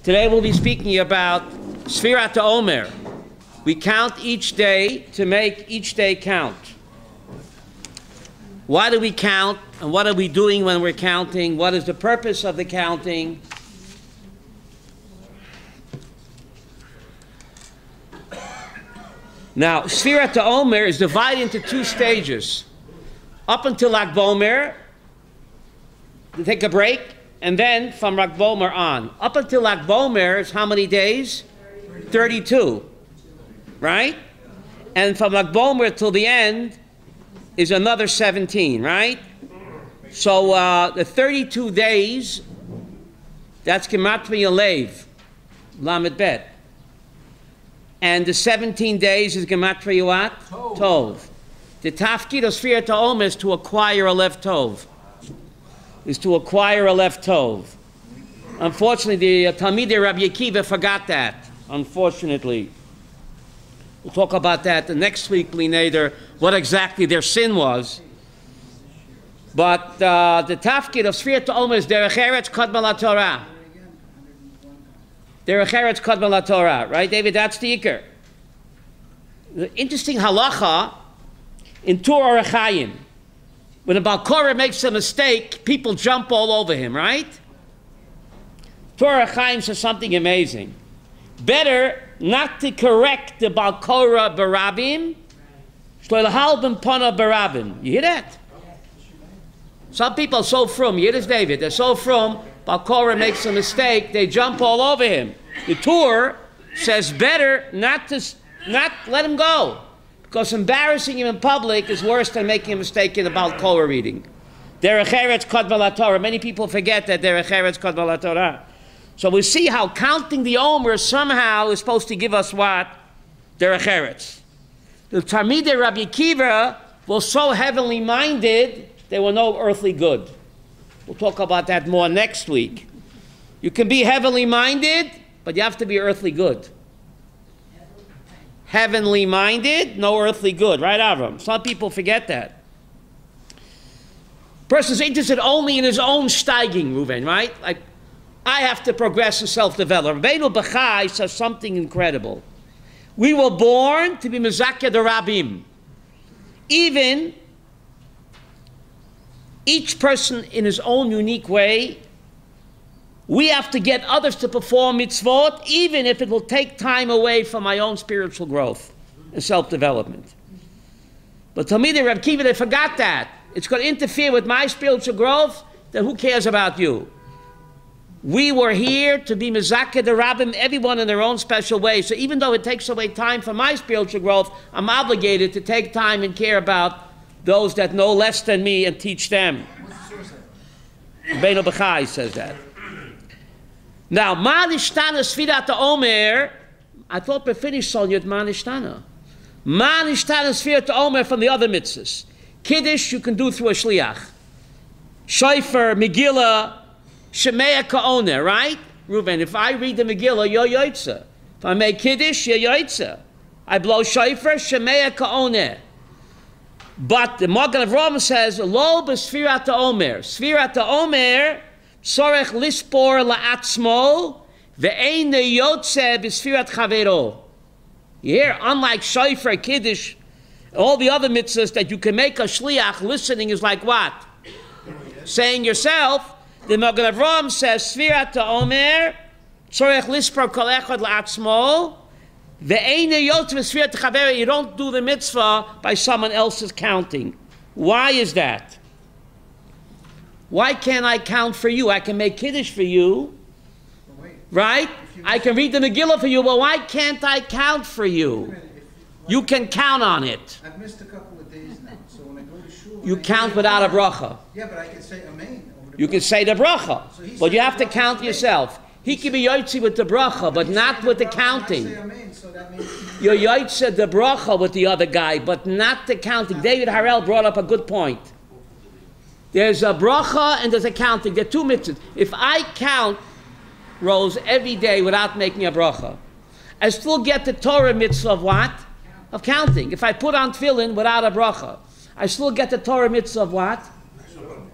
Today we'll be speaking about Sfirat HaOmer. We count each day to make each day count. Why do we count, and what are we doing when we're counting? What is the purpose of the counting? Now, Sfirat HaOmer is divided into two stages. Up until Lag BaOmer, we take a break, and then from Lag BaOmer on. Up until Lag BaOmer is how many days? 32. Right? And from Lag BaOmer till the end is another 17, right? So the 32 days, that's Gematria Lev, Lamed Bet. And the 17 days is Gematria what? Tov. The Tafkid of Sfirat HaOmer is to acquire a Lev Tov. Unfortunately, the Talmidei Rabbi Akiva forgot that, unfortunately. We'll talk about that the next week, B'li what exactly their sin was. But the Tafkid of Sfirat HaOmer is Derech Eretz Kodma LaTorah. Derech Eretz Kodma LaTorah, right, David? That's the Iker. The interesting halacha in Torah Rechayim. When a Baal Korah makes a mistake, people jump all over him, right? Torah Chaim says something amazing. Better not to correct the Baal Korah barabim, shloilhalbim pana barabim. You hear that? Some people are so frum. You hear this, David? They're so frum. Baal Korah makes a mistake, they jump all over him. The Torah says better not let him go. Because embarrassing him in public is worse than making a mistake in the Baal Korah reading. Derech Eretz Kodma LaTorah. Many people forget that Derech Eretz Kodma LaTorah. So we see how counting the Omer somehow is supposed to give us what? Derech Eretz. The Talmidei Rabbi Akiva were so heavenly minded, they were no earthly good. We'll talk about that more next week. You can be heavenly minded, but you have to be earthly good. Heavenly minded, no earthly good, right, Avram? Some people forget that. Person's interested only in his own steiging, Reuven, right? Like, I have to progress and self-develop. Rabbeinu Bachai says something incredible. We were born to be mezakeh the Rabbim. Even each person in his own unique way, we have to get others to perform mitzvot, even if it will take time away from my own spiritual growth and self-development. But Talmidei Rabbi Akiva, they forgot that. It's going to interfere with my spiritual growth, then who cares about you? We were here to be mezakeh the Rabbim, everyone in their own special way. So even though it takes away time from my spiritual growth, I'm obligated to take time and care about those that know less than me and teach them. Rabbeinu Bachai says that. Now, Ma Nishtana Sfirat HaOmer, I thought we finished Sonya Ma Nishtana. Ma Nishtana Sfirat HaOmer from the other mitzvahs. Kiddush you can do through a shliach. Shofar, Megillah, Shemea Ka'oneh, right? Reuven, if I read the Megillah, you're Yoitza. If I make Kiddush, you're Yoitza. I blow Shofar, Shemea Ka'oneh. But the Magen Avraham says, Lo b'Sfirat HaOmer. Sfirat HaOmer, Sorech lispor la'atzmo, ve'ein yotze b'sfirat chavero. You hear, unlike Shofar, Kiddush, all the other mitzvahs that you can make a shliach, listening is like what? Saying yourself. The Magen Avraham says, Sfirat HaOmer, Sorech lispor kol echad la'atzmo, ve'ein yotze b'sfirat chavero. You don't do the mitzvah by someone else's counting. Why is that? Why can't I count for you? I can make Kiddush for you, right? I can read the Megillah for you, but why can't I count for you? You can count on it. I've missed a couple of days now, so when I go to shul... You count without a bracha. Yeah, but I can say Amen. You can say the bracha, but you have to count yourself. He can be yotzi with the bracha, but not with the counting. You're yotzi the bracha with the other guy, but not the counting. David Harel brought up a good point. There's a bracha and there's a counting. There are two mitzvahs. If I count rows every day without making a bracha, I still get the Torah mitzvah of what? Of counting. If I put on tefillin without a bracha, I still get the Torah mitzvah of what?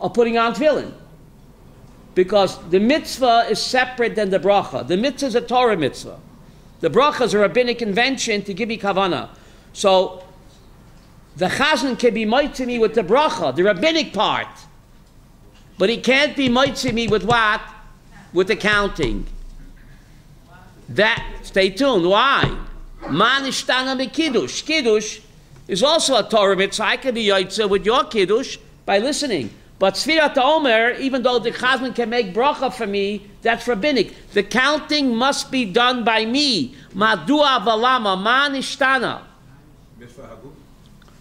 Of putting on tefillin. Because the mitzvah is separate than the bracha. The mitzvah is a Torah mitzvah. The bracha is a rabbinic invention to give me kavanah. So the chazan can be mitzvah me with the bracha, the rabbinic part. But he can't be mitzvah me with what? With the counting. That, stay tuned. Why? Man ishtana me kiddush. Kiddush is also a Torah mitzvah. I can be yaitza with your kiddush by listening. But Sfirat HaOmer, even though the chazan can make bracha for me, that's rabbinic. The counting must be done by me. Madua valama, man ishtana.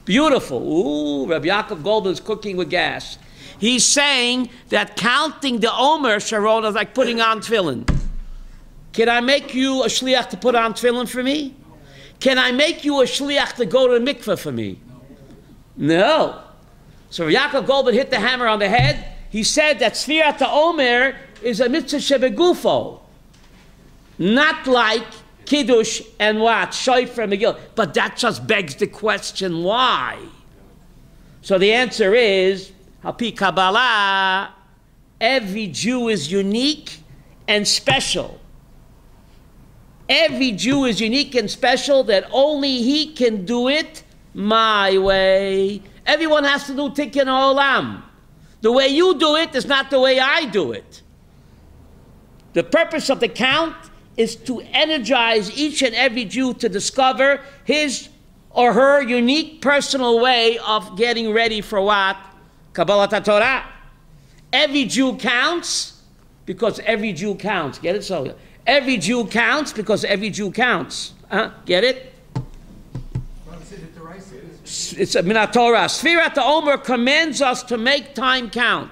Beautiful. Ooh, Rabbi Yaakov Goldman is cooking with gas. He's saying that counting the Omer, Sharon, is like putting on tefillin. Can I make you a shliach to put on tefillin for me? Can I make you a shliach to go to the mikveh for me? No. So Yaakov Goldman hit the hammer on the head. He said that Sfirat HaOmer is a mitzvah shebegufo. Not like Kiddush and what? Shofar and Megillah. But that just begs the question, why? So the answer is, Hapi Kabbalah, every Jew is unique and special. Every Jew is unique and special, that only he can do it my way. Everyone has to do Tikkun Olam. The way you do it is not the way I do it. The purpose of the count is to energize each and every Jew to discover his or her unique personal way of getting ready for what? Kabbalat Torah. Every Jew counts because every Jew counts. Get it? So every Jew counts because every Jew counts. Get it? It's a minat Torah. Sfirat HaOmer commands us to make time count.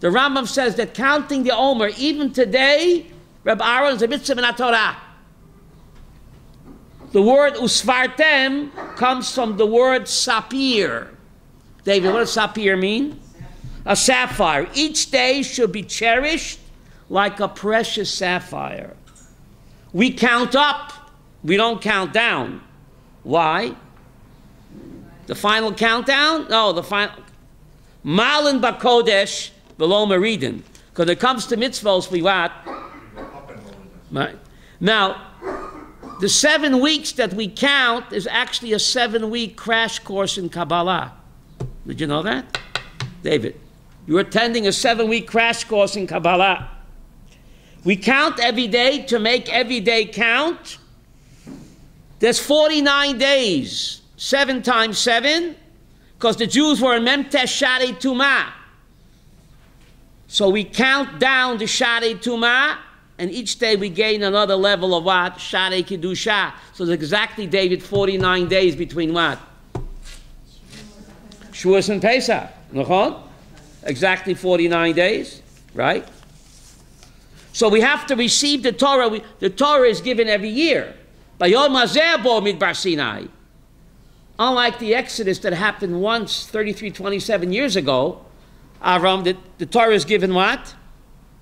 The Rambam says that counting the Omer, even today, Rabbi Aaron, is a mitzvah minat Torah. The word usvartem comes from the word sapir. David, what does sapir mean? A sapphire. Each day should be cherished like a precious sapphire. We count up. We don't count down. Why? The final countdown? No, the final. Malin bakodesh below meridin. Because when it comes to mitzvahs, we what? Right. Now, the 7 weeks that we count is actually a 7-week crash course in Kabbalah. Did you know that? David, you're attending a 7-week crash course in Kabbalah. We count every day to make every day count. There's 49 days. 7 times 7, because the Jews were in Memtesh Shadei Tumah. So we count down the Shadei Tumah, and each day we gain another level of what? Shadei Kedusha. So there's exactly, David, 49 days between what? Shavuos and Pesach. Exactly 49 days, right? So we have to receive the Torah. The Torah is given every year. Bayom Hazeh bo midbar Sinai. Unlike the Exodus that happened once 27 years ago, Avram, the Torah is given what?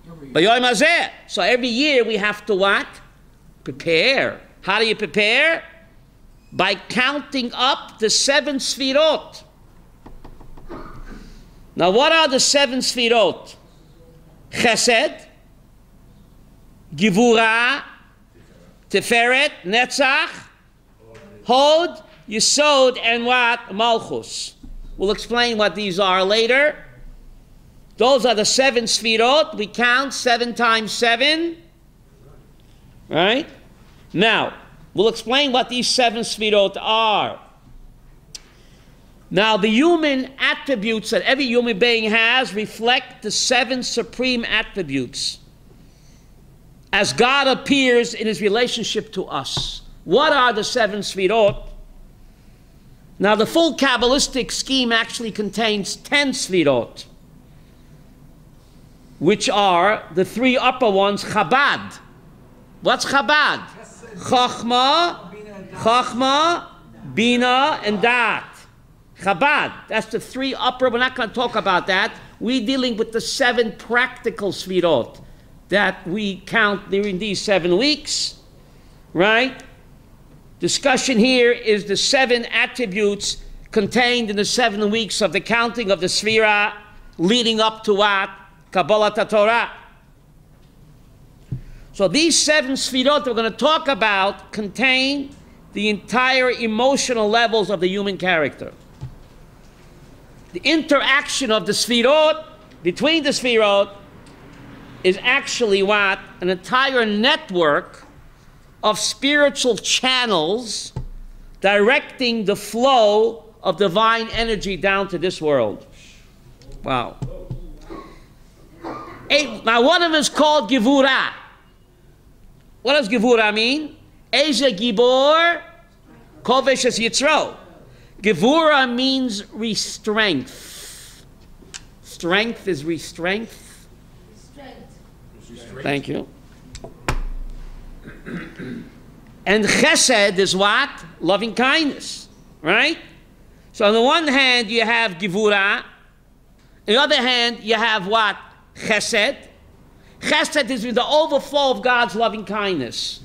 Bayom Hazeh. So every year we have to what? Prepare. How do you prepare? By counting up the 7 Sfirot. Now what are the 7 Sfirot? Chesed, Givurah, Tiferet, Netzach, Hod, Yesod, and what? Malchus. We'll explain what these are later. Those are the 7 Sfirot. We count 7 times 7. Right? Now, we'll explain what these 7 Sfirot are. Now, the human attributes that every human being has reflect the 7 supreme attributes as God appears in his relationship to us. What are the 7 Sfirot? Now, the full Kabbalistic scheme actually contains 10 Sfirot, which are the 3 upper ones, Chabad. What's Chabad? Chachma, Bina, and Dat. Chabad, that's the 3 upper, we're not going to talk about that. We're dealing with the 7 practical Sfirot that we count during these 7 weeks, right? Discussion here is the 7 attributes contained in the 7 weeks of the counting of the Sfira leading up to what? Kabbalat Torah. So these 7 sfirot that we're going to talk about contain the entire emotional levels of the human character. The interaction of the sfirot, between the sfirot, is actually what? An entire network of spiritual channels directing the flow of divine energy down to this world. Wow. Now one of them is called Gevurah. What does Gevurah mean? Eze Gibor Kovesh es Yitzro. Gevurah means restraint. Strength is restraint. Thank you. And chesed is what? Loving kindness, right? So on the one hand, you have Gevurah. On the other hand, you have what? Chesed. Chesed is the overflow of God's loving kindness.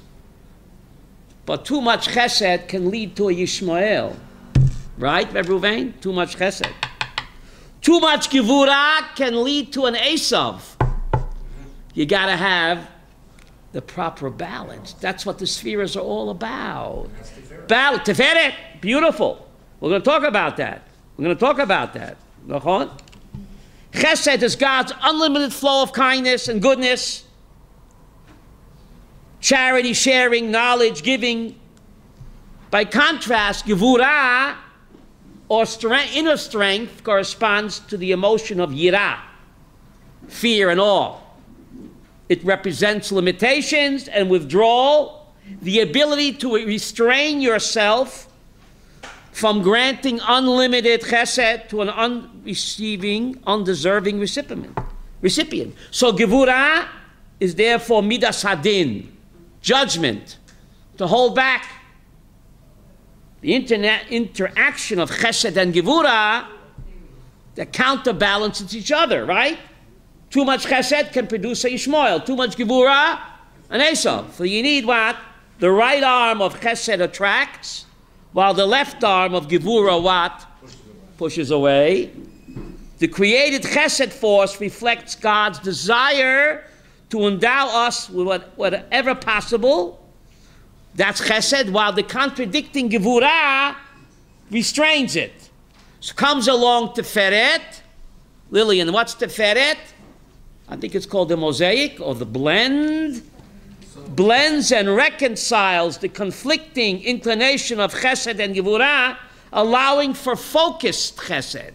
But too much chesed can lead to a Yishmael. Right, Rabbi Ruvain? Too much chesed. Too much Gevurah can lead to an Esav. You got to have the proper balance. That's what the spheres are all about. Balance. Tiferet. Beautiful. We're going to talk about that. We're going to talk about that. Chesed is God's unlimited flow of kindness and goodness. Charity, sharing, knowledge, giving. By contrast, Gevurah, or inner strength, corresponds to the emotion of yirah, fear and awe. It represents limitations and withdrawal, the ability to restrain yourself from granting unlimited chesed to an undeserving recipient. So Gevurah is therefore midas hadin, judgment, to hold back. The interaction of chesed and Gevurah, that counterbalances each other, right? Too much chesed can produce a Yishmael. Too much Gevurah, an Esav. So you need what? The right arm of chesed attracts, while the left arm of Gevurah what? Pushes away. The created chesed force reflects God's desire to endow us with whatever possible. That's chesed, while the contradicting Gevurah restrains it. So comes along Tiferet. Lillian, what's Tiferet? I think it's called the mosaic or the blend. Blends and reconciles the conflicting inclination of chesed and Gevurah, allowing for focused chesed.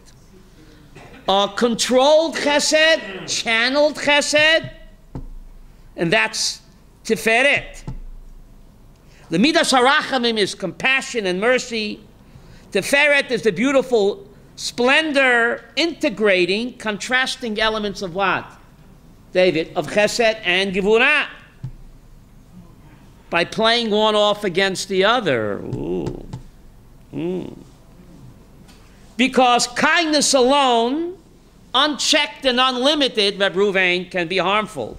Controlled chesed, channeled chesed, and that's Tiferet. The midas harachamim is compassion and mercy. Tiferet is the beautiful splendor, integrating, contrasting elements of what? David, of chesed and Gevurah, by playing one off against the other. Because kindness alone, unchecked and unlimited, Reb Ruvain, can be harmful.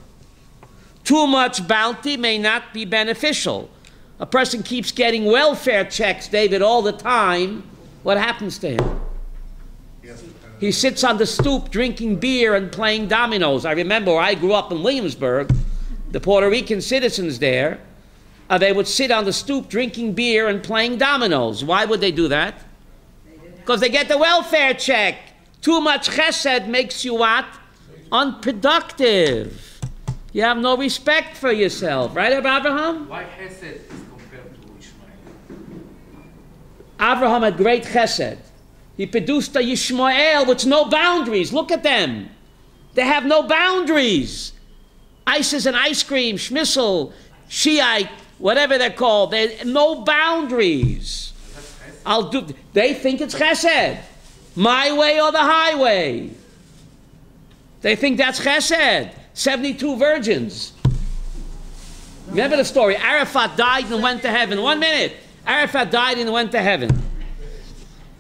Too much bounty may not be beneficial. A person keeps getting welfare checks, David, all the time. What happens to him? He sits on the stoop drinking beer and playing dominoes. I remember where I grew up in Williamsburg, the Puerto Rican citizens there, they would sit on the stoop drinking beer and playing dominoes. Why would they do that? Because they get the welfare check. Too much chesed makes you what? Unproductive. You have no respect for yourself. Right, Abraham? Why chesed is compared to Ishmael? Abraham had great chesed. He produced a Yishmael with no boundaries. Look at them. They have no boundaries. Ices and ice cream, schmissel, Shiite, whatever they're called. They have no boundaries. They think it's chesed. My way or the highway. They think that's chesed. 72 virgins. Remember the story. Arafat died and went to heaven. 1 minute. Arafat died and went to heaven.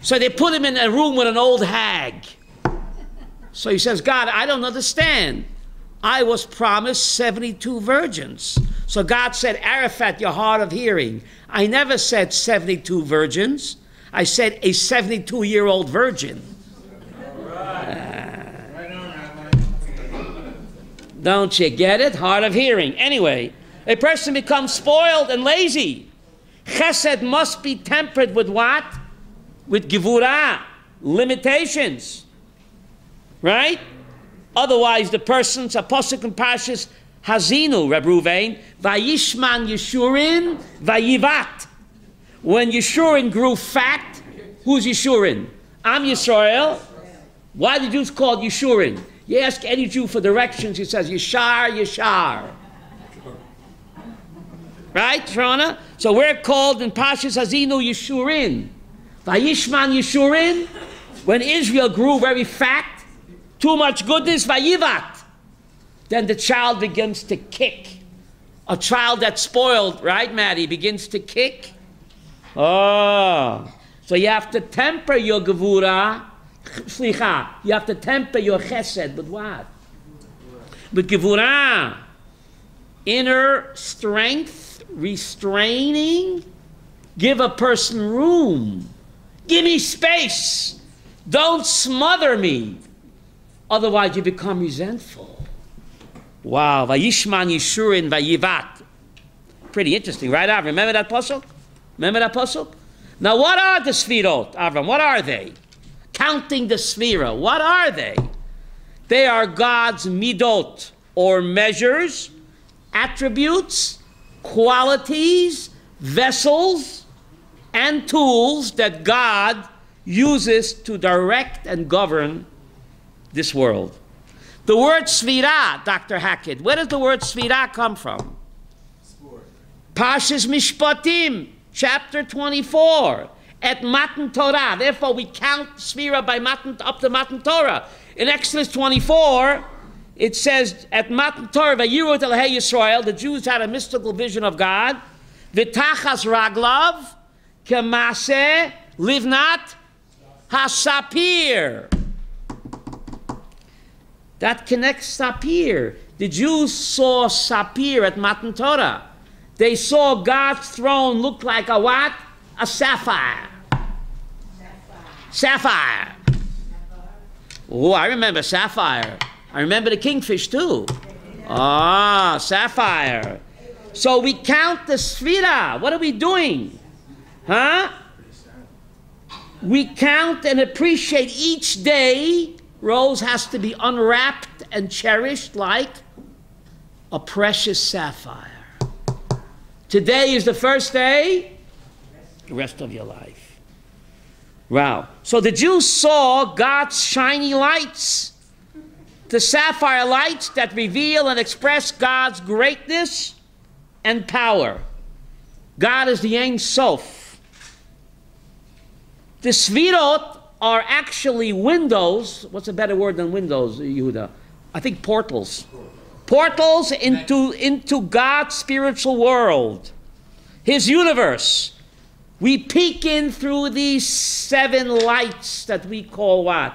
So they put him in a room with an old hag. So he says, God, I don't understand. I was promised 72 virgins. So God said, Arafat, you're hard of hearing. I never said 72 virgins. I said a 72-year-old virgin. Don't you get it? Hard of hearing. Anyway, A person becomes spoiled and lazy. Chesed must be tempered with what? With gevurah, limitations. Right? Otherwise, the person's a pasuk in Parshas Hazinu, Reb Ruvain, Vayishman Yeshurin, Vayivat. When Yeshurin grew fat, who's Yeshurin? Am Yisrael. Why the Jews called Yeshurin? You ask any Jew for directions, he says, Yeshar, Yeshar. Right, Shana? So we're called in Parshas Hazinu Yeshurin. Vayishman Yeshurin, when Israel grew very fat, too much goodness, Vayivat. Then the child begins to kick. A child that's spoiled, right, Maddie, begins to kick. Oh, so you have to temper your gevurah. Slicha, you have to temper your chesed with what? With gevurah. Inner strength, restraining. Give a person room. Give me space. Don't smother me. Otherwise you become resentful. Wow. Vayishman Yeshurin Vayivat. Pretty interesting, right, Avram? Remember that pasuk? Remember that pasuk? Now what are the sfirot, Avram? What are they? Counting the sphira. What are they? They are God's midot, or measures, attributes, qualities, vessels, and tools that God uses to direct and govern this world. The word sphira, Dr. Hackett, where does the word sphira come from? Parshas Mishpatim, chapter 24. At Matan Torah. Therefore, we count Sphira by Matan, up to Matan Torah. In Exodus 24, it says, at Matan Torah, Vayirut Elhei Yisrael, the Jews had a mystical vision of God. V'tachas raglav, kemase, livnat, hasapir. That connects sapir. The Jews saw sapir at Matan Torah. They saw God's throne look like a what? A sapphire. Sapphire. Oh, I remember sapphire. I remember the kingfish too. Ah, sapphire. So we count the sphira. What are we doing? Huh? We count and appreciate each day. Rose has to be unwrapped and cherished like a precious sapphire. Today is the first day. The rest of your life. Wow. So the Jews saw God's shiny lights, the sapphire lights that reveal and express God's greatness and power. God is the Ein Sof. The Svirot are actually windows. What's a better word than windows, Yehuda? I think portals. Portals into God's spiritual world, His universe. We peek in through these 7 lights that we call what?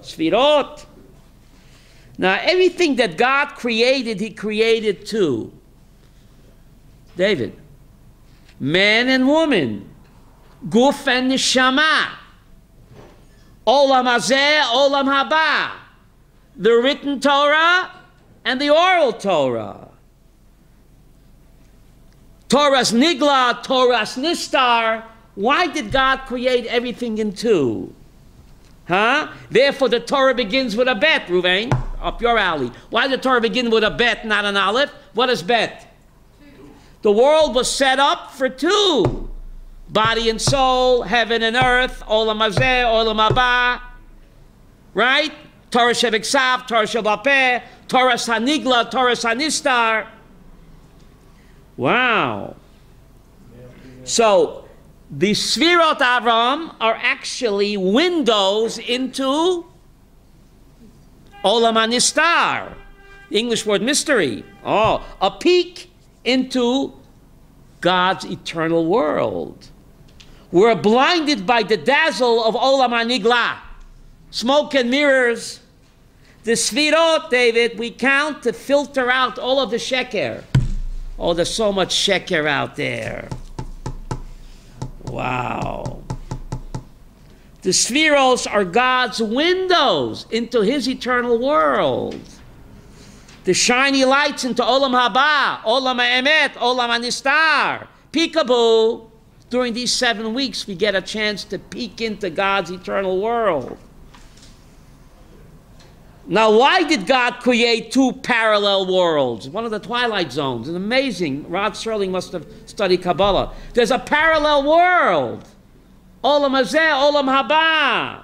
Sfirot. Now, everything that God created, He created too. David. Man and woman. Guf and neshama. Olam hazeh, olam haba. The written Torah and the oral Torah. Torah's nigla, Torah's nistar. Why did God create everything in 2? Huh? Therefore, the Torah begins with a bet, Ruvain, up your alley. Why did the Torah begin with a bet, not an aleph? What is bet? 2. The world was set up for 2. Body and soul, heaven and earth, olam hazeh, olam haba. Right? Torah shebiksav, Torah shebapeh, Torah sanigla, Torah sanistar. Wow. So, the Sfirot Avram are actually windows into Olam HaNistar, the English word mystery. Oh, a peek into God's eternal world. We're blinded by the dazzle of Olam HaNigla, smoke and mirrors. The Sfirot, David, we count to filter out all of the sheker. Oh, there's so much sheker out there. Wow. The Spheros are God's windows into His eternal world. the shiny lights into Olam Haba, Olam HaEmet, Olam HaNistar. Peekaboo. During these 7 weeks, we get a chance to peek into God's eternal world. Now, why did God create 2 parallel worlds? One of the twilight zones. It's amazing. Rod Serling must have studied Kabbalah. There's a parallel world. Olam Hazeh, Olam Haba.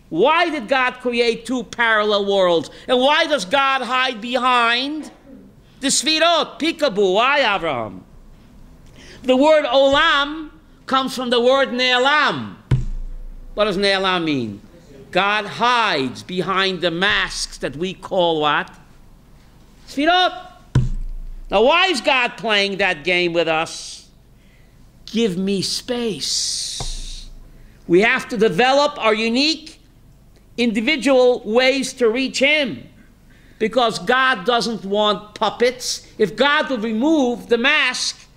Why did God create 2 parallel worlds? And why does God hide behind the Sfirot? Peekaboo. Why, Avraham? The word Olam comes from the word Ne'elam. What does Ne'elam mean? God hides behind the masks that we call what? Sfirot. Now, why is God playing that game with us? Give me space. We have to develop our unique individual ways to reach Him, because God doesn't want puppets. If God would remove the mask,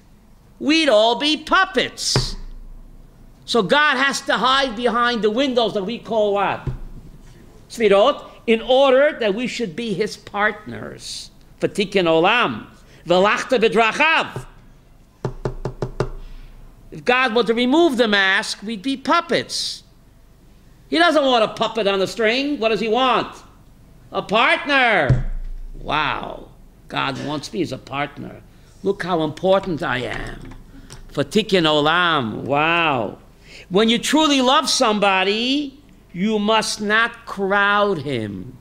we'd all be puppets. So God has to hide behind the windows that we call what? Sfirot, in order that we should be His partners. V'tiken olam, v'lachta b'drachav. If God were to remove the mask, we'd be puppets. He doesn't want a puppet on a string. What does He want? A partner. Wow. God wants me as a partner. Look how important I am. V'tiken olam. Wow. When you truly love somebody, you must not crowd him.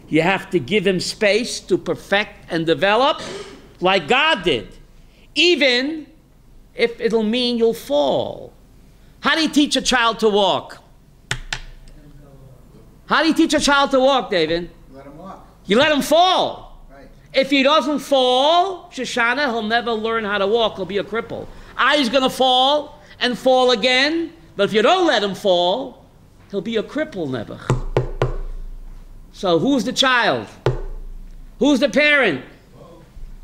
You have to give him space to perfect and develop like God did, even if it'll mean you'll fall. How do you teach a child to walk? How do you teach a child to walk, David? Let him walk. You let him fall. Right. If he doesn't fall, Shoshana, he'll never learn how to walk. He'll be a cripple. He's going to fall and fall again. But if you don't let him fall, he'll be a cripple, never. So who's the child? Who's the parent?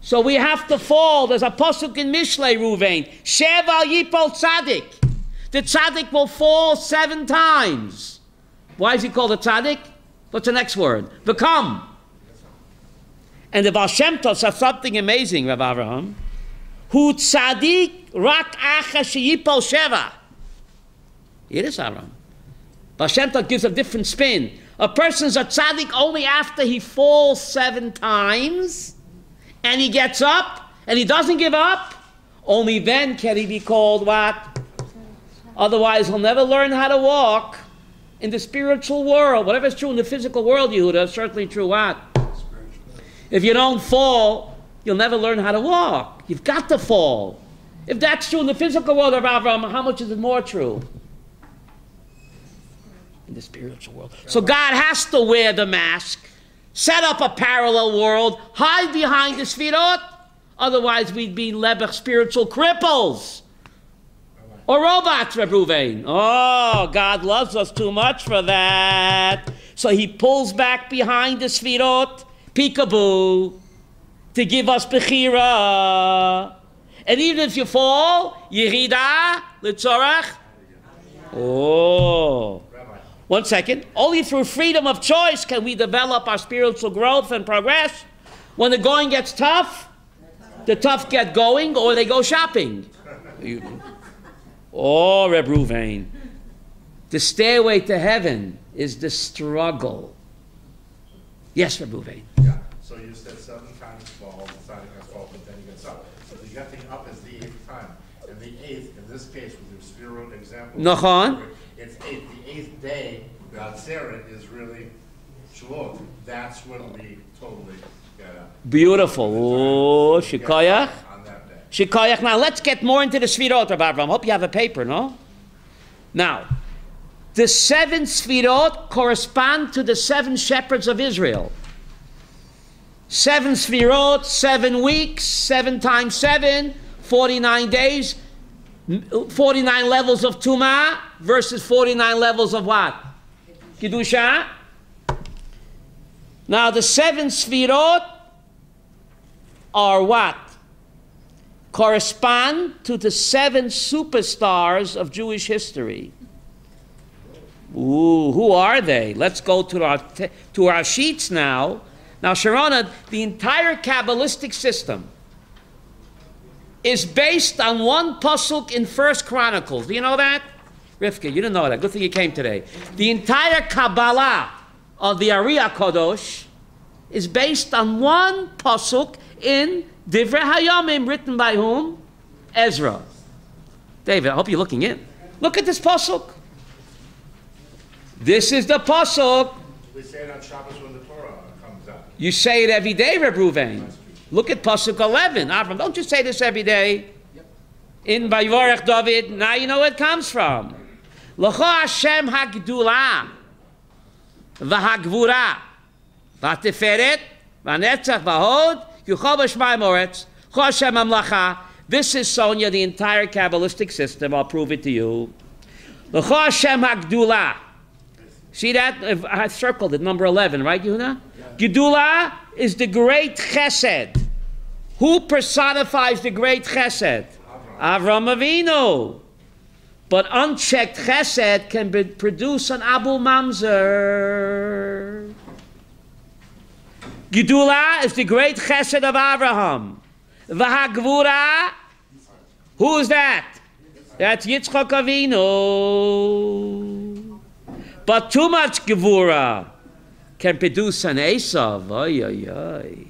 So we have to fall. There's a pasuk in Mishlei, Ruvain. Shev al yipol tzaddik. The tzaddik will fall 7 times. Why is he called a tzaddik? What's the next word? Become. And the Baal Shem Tov says something amazing, Rabbi Avraham. Hu tzaddik rak acha sheyipol sheva. It is Avraham. Baal Shem Tov gives a different spin. A person's a tzaddik only after he falls 7 times, and he gets up, and he doesn't give up. Only then can he be called what? Otherwise, he'll never learn how to walk in the spiritual world. Whatever is true in the physical world, Yehuda, is certainly true what? If you don't fall, you'll never learn how to walk. You've got to fall. If that's true in the physical world of Avraham, how much is it more true in the spiritual world? So God has to wear the mask, set up a parallel world, hide behind the Sfirot. Otherwise, we'd be lebech spiritual cripples. Or robots, Reb Ruvain. Oh, God loves us too much for that. So He pulls back behind the Sfirot, peekaboo, to give us bechira. And even if you fall, yirida, litzorach. Oh. One second. Only through freedom of choice can we develop our spiritual growth and progress. When the going gets tough, the tough get going or they go shopping. Oh, Reb Ruvain. The stairway to heaven is the struggle. Yes, Reb Ruvain. Yeah, so you said 7 times fall, deciding has fall, but then he gets up. So the getting up is the 8th time. And the 8th, in this case, with the Sphirot example, Nachon. it's 8th. The 8th day, God Sarah, is really Shavuot. That's when we totally get up. Beautiful. Oh, Shikoyach. On that day. Shikoyach. Now let's get more into the Sfirot, Rabbi Avraham. Hope you have a paper, no? Now, the 7 Sfirot correspond to the 7 shepherds of Israel. 7 Sfirot, 7 weeks, 7 times 7, 49 days, 49 levels of Tumah versus 49 levels of what? Kedusha. Now the 7 Sfirot are what? Correspond to the 7 superstars of Jewish history. Ooh, who are they? Let's go to our sheets now. Now, Sharona, the entire Kabbalistic system is based on one pasuk in First Chronicles. Do you know that? Rivka, you didn't know that. Good thing you came today. The entire Kabbalah of the Ari HaKadosh is based on one pasuk in Divrei HaYomim, written by whom? Ezra. David, I hope you're looking in. Look at this pasuk. This is the pasuk. We say it on Shabbos when the Torah comes out. You say it every day, Reb Ruvain. Look at pasuk 11. Avram, don't you say this every day? In Vayorech David, now you know where it comes from. L'cho Hashem hagdula v'hagvura v'ateferet v'netzach v'hod yuchol v'shmai moretz L'cho Hashem hamlacha. This is, Sonia, the entire Kabbalistic system. I'll prove it to you. L'cho Hashem hagdula. See that? I circled it, number 11, right, Yehuda? Yeah. Gedula is the great chesed. Who personifies the great chesed? Avram Avinu. But unchecked chesed can produce an Abu Mamzer. Gedula is the great chesed of Abraham. V'hagvura, who is that? That's Yitzchak Avinu. But too much gevura can produce an Esav. Oy, oy, oy.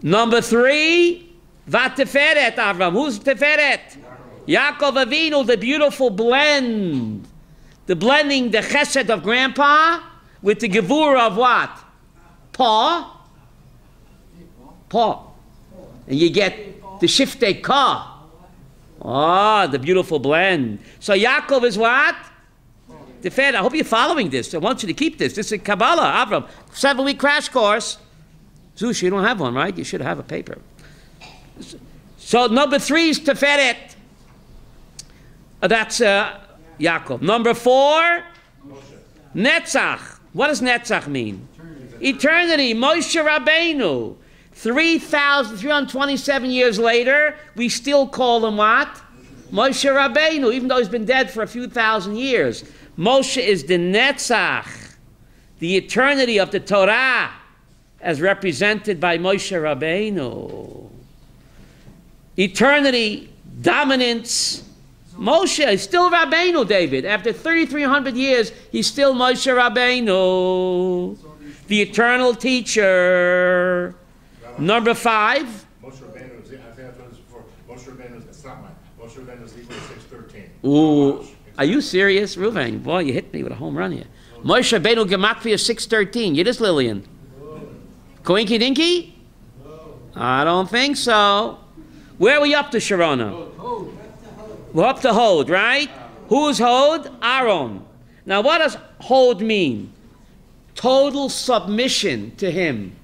Number 3, Vateferet Avram. Who's Teferet? Yaakov Avinu, the beautiful blend. The blending the chesed of grandpa with the gevura of what? Pa. Pa. And you get the shiftei ka. Ah, the beautiful blend. So Yaakov is what? Teferet. I hope you're following this. I want you to keep this. This is Kabbalah, Avram. 7-week crash course. Zeus, you don't have one, right? You should have a paper. So number 3 is Teferet. That's Yaakov. Number 4, Netzach. What does Netzach mean? Eternity. Moshe Rabbeinu. 3,327 years later, we still call him what? Moshe Rabbeinu, even though he's been dead for a few thousand years. Moshe is the Netzach, the eternity of the Torah, as represented by Moshe Rabbeinu. Eternity, dominance. Moshe is still Rabbeinu, David. After 3,300 years, he's still Moshe Rabbeinu, the eternal teacher. Number 5. Moshe Rabbeinu, I think I told this before. Moshe Rabbeinu, it's not mine. Moshe Rabbeinu is equal to 613. Ooh, are you serious, Ruvain? Boy, you hit me with a home run here. Moshe Rabbeinu gematria 613. Yiddish Lillian. Coinky Dinky? I don't think so. Where are we up to, Sharona? We're up to Hod, right? Who's Hod? Aaron. Now, what does Hod mean? Total submission to him.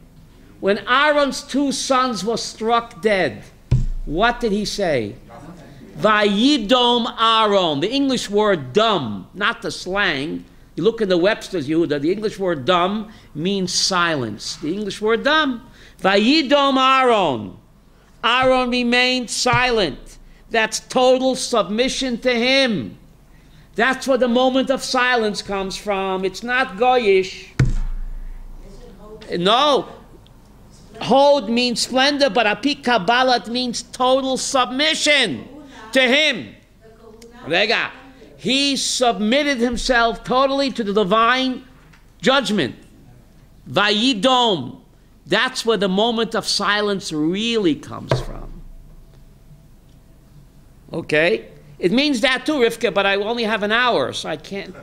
When Aaron's 2 sons were struck dead, what did he say? Vayidom Aaron. The English word dumb, not the slang. You look in the Webster's, Yehuda, the English word dumb means silence. The English word dumb. Vayidom Aaron. Aaron remained silent. That's total submission to him. That's where the moment of silence comes from. It's not goyish. No. Hod means splendor, but api Kabbalah it means total submission to him. Rega. He submitted himself totally to the divine judgment. Vayidom. That's where the moment of silence really comes from. Okay? It means that too, Rivka, but I only have an hour, so I can't.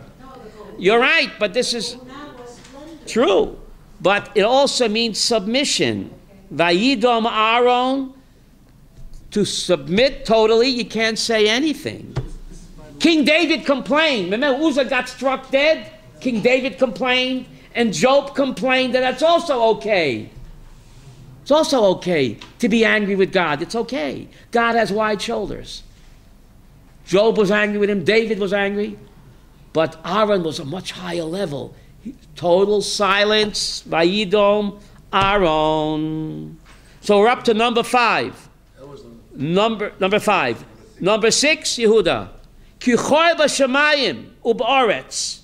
You're right, but this is true. But it also means submission. Vayidom Aaron, to submit totally, you can't say anything. King David complained. Remember, Uzzah got struck dead? King David complained, and Job complained, and that's also okay. It's also okay to be angry with God. It's okay. God has wide shoulders. Job was angry with him. David was angry. But Aaron was a much higher level. Total silence. Vayidom Aaron. So we're up to number 5. Number 5. Number 6, Yehuda. Kichor b'shamayim u'b'aretz.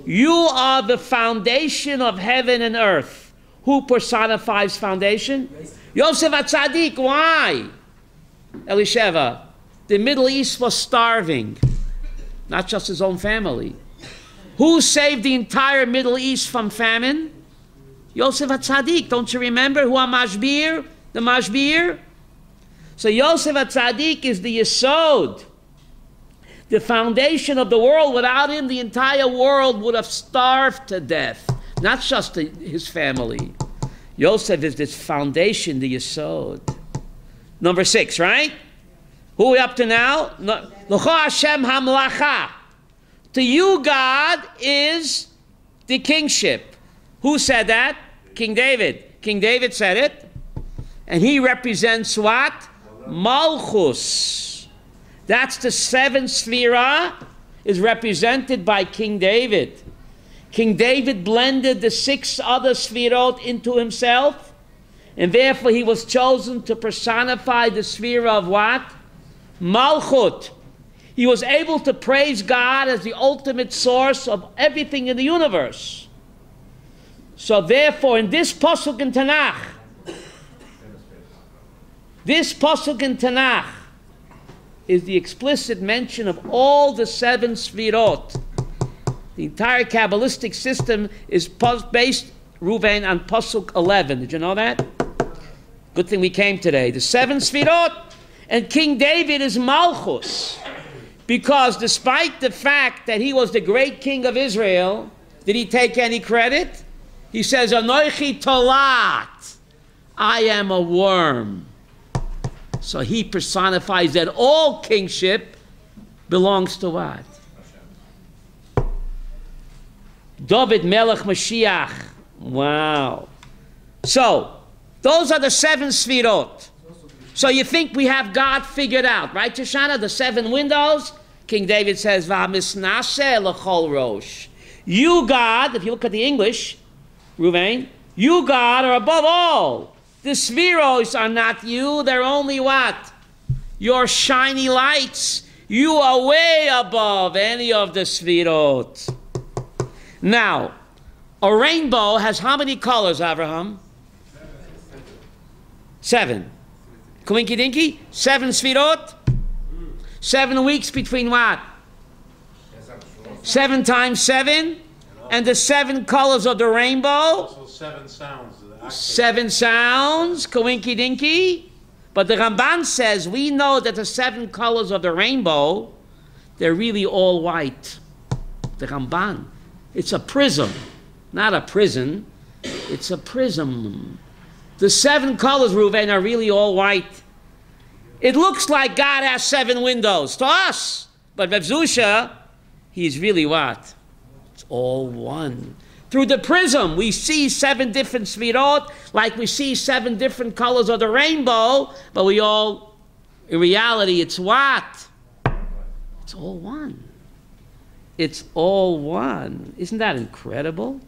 You are the foundation of heaven and earth. Who personifies foundation? Yosef HaTzadik. Why? Elisheva. The Middle East was starving. Not just his own family. Who saved the entire Middle East from famine? Yosef HaTzadik. Don't you remember who Mashbir? The Mashbir? So Yosef HaTzadik is the Yesod, the foundation of the world. Without him, the entire world would have starved to death. Not just his family. Yosef is this foundation, the Yesod. Number 6, right? Who are we up to now? L'cho Hashem hamlacha. To you, God, is the kingship. Who said that? King David. King David said it. And he represents what? Malchus. That's the 7th Sphira, is represented by King David. King David blended the 6 other Sphirot into himself, and therefore he was chosen to personify the Sphira of what? Malchut. He was able to praise God as the ultimate source of everything in the universe. So therefore, in this Pasuk in Tanakh, is the explicit mention of all the 7 Sfirot. The entire Kabbalistic system is based, Reuven, on Pasuk 11. Did you know that? Good thing we came today. The 7 Sfirot, and King David is Malchus. Because despite the fact that he was the great king of Israel, did he take any credit? He says, Anoichi Tolat, I am a worm. So he personifies that all kingship belongs to what? David Melech Mashiach. Wow. So, those are the 7 Sfirot. So you think we have God figured out, right, Shoshana? The 7 windows. King David says, V'amisnaseh l'chol rosh. You, God, if you look at the English, Reuven, you, God, are above all. The Sfiros are not you, they're only what? Your shiny lights. You are way above any of the Sfirot. Now, a rainbow has how many colors, Avraham? 7. Klinky dinky? 7 Sfirot? 7 weeks between what? 7 times 7? And the 7 colors of the rainbow? Also 7 sounds. 7 sounds, kawinky dinky. But the Ramban says we know that the 7 colors of the rainbow, they're really all white. The Ramban. It's a prism, not a prison. It's a prism. The 7 colors, Reuven, are really all white. It looks like God has 7 windows to us. But Reb Zusha, he's really what? It's all one. Through the prism, we see 7 different Sfirot, like we see 7 different colors of the rainbow, but we all, in reality, it's what? It's all one. It's all one. Isn't that incredible?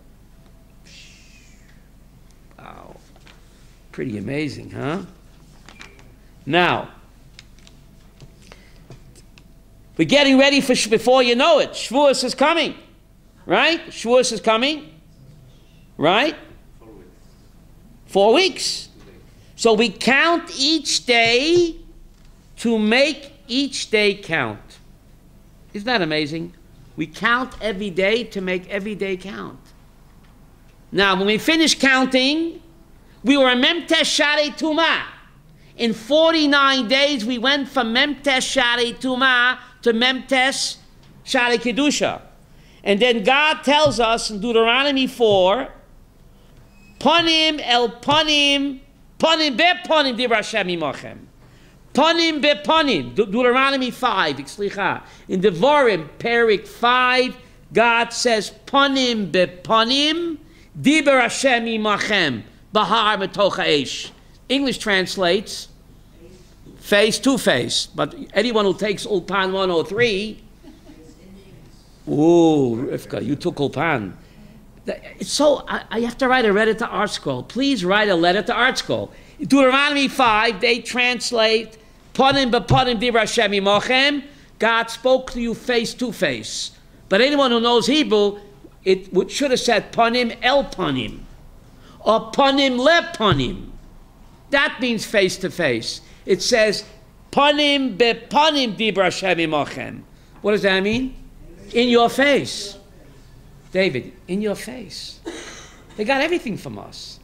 Wow. Pretty amazing, huh? Now, we're getting ready for, before you know it, Shavuos is coming. Right? Shavuos is coming. Right? 4 weeks. So we count each day to make each day count. Isn't that amazing? We count every day to make every day count. Now, when we finish counting, we were Memtesh Sharei Tumah. In 49 days, we went from Memtesh Sharei Tumah to Memtesh Sharei Kedusha. And then God tells us in Deuteronomy 4, Panim el panim, panim be panim dibra Hashem imachem. Panim be panim, Deuteronomy 5, in Devarim, Perik 5, God says, Panim be panim, dibra Hashem imachem, bahar metoch ha'esh. English translates, face to face. But anyone who takes Ulpan 103, ooh, Rivka, you took Ulpan. So I have to write a letter to Art Scroll. Please write a letter to Art Scroll. Deuteronomy 5, they translate, Panim b'panim dibra Hashem imachem, God spoke to you face to face. But anyone who knows Hebrew, should have said panim el panim, or panim le panim. That means face to face. It says panim be panim dibra Hashem imachem. What does that mean? In your face. David, in your face. They got everything from us.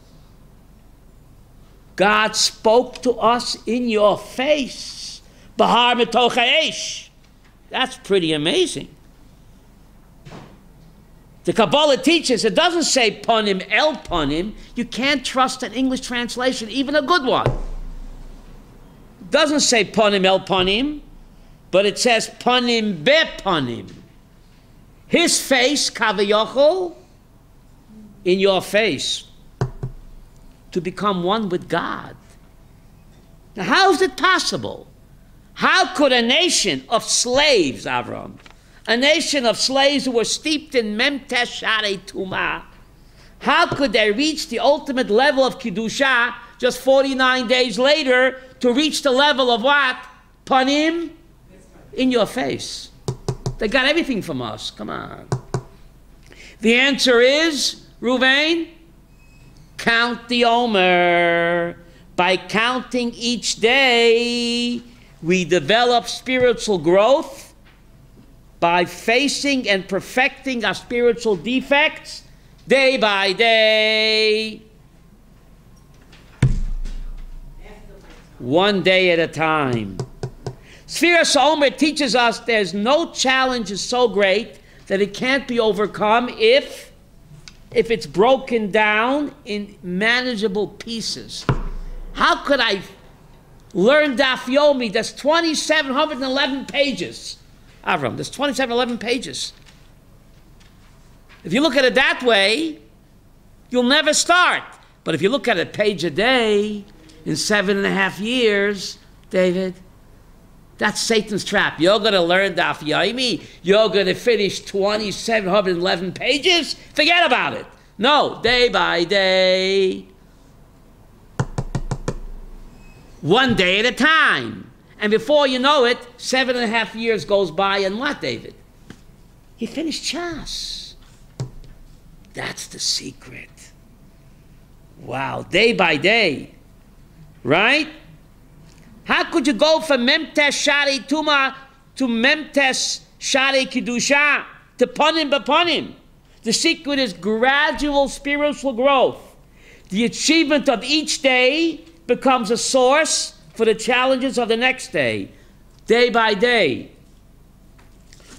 God spoke to us in your face. Bahar mitoch ha'esh. That's pretty amazing. The Kabbalah teaches, it doesn't say panim el panim. You can't trust an English translation, even a good one. It doesn't say panim el panim, but it says panim be panim. His face, kavayachol, in your face, to become one with God. Now, how is it possible? How could a nation of slaves, Avram, a nation of slaves who were steeped in memtesh sharei tumah, how could they reach the ultimate level of Kiddusha just 49 days later to reach the level of what? Panim? In your face. They got everything from us. Come on. The answer is, Ruvain, count the Omer. By counting each day, we develop spiritual growth. By facing and perfecting our spiritual defects day by day. One day at a time. Sprecher HaOmer teaches us there's no challenge is so great that it can't be overcome if it's broken down in manageable pieces. How could I learn Daf Yomi? That's 2,711 pages. Avram, there's 2,711 pages. If you look at it that way, you'll never start. But if you look at it page a day in 7.5 years, David, that's Satan's trap. You're going to learn Daf Yomi. You're going to finish 2,711 pages. Forget about it. No, day by day. One day at a time. And before you know it, 7.5 years goes by, and what, David? You finished Chas. That's the secret. Wow, day by day. Right? How could you go from Memtesh Sharei Tumah to Memtesh Sharei Kiddusha to Panim B'Panim? The secret is gradual spiritual growth. The achievement of each day becomes a source for the challenges of the next day by day.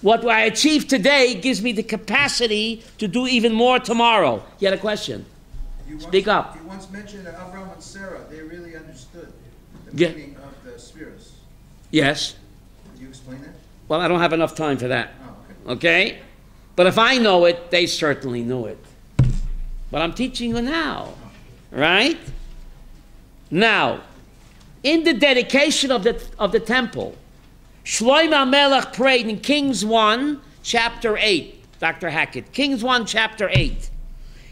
What I achieve today gives me the capacity to do even more tomorrow. You had a question? Speak up. You once mentioned that Abraham and Sarah, they really understood the meaning of the spheres. Yes. Could you explain that? Well, I don't have enough time for that. Oh, Okay? But if I know it, they certainly knew it. But I'm teaching you now. Right? Now, in the dedication of the temple, Shlomo Melech prayed in Kings 1, chapter 8. Dr. Hackett, Kings 1, chapter 8.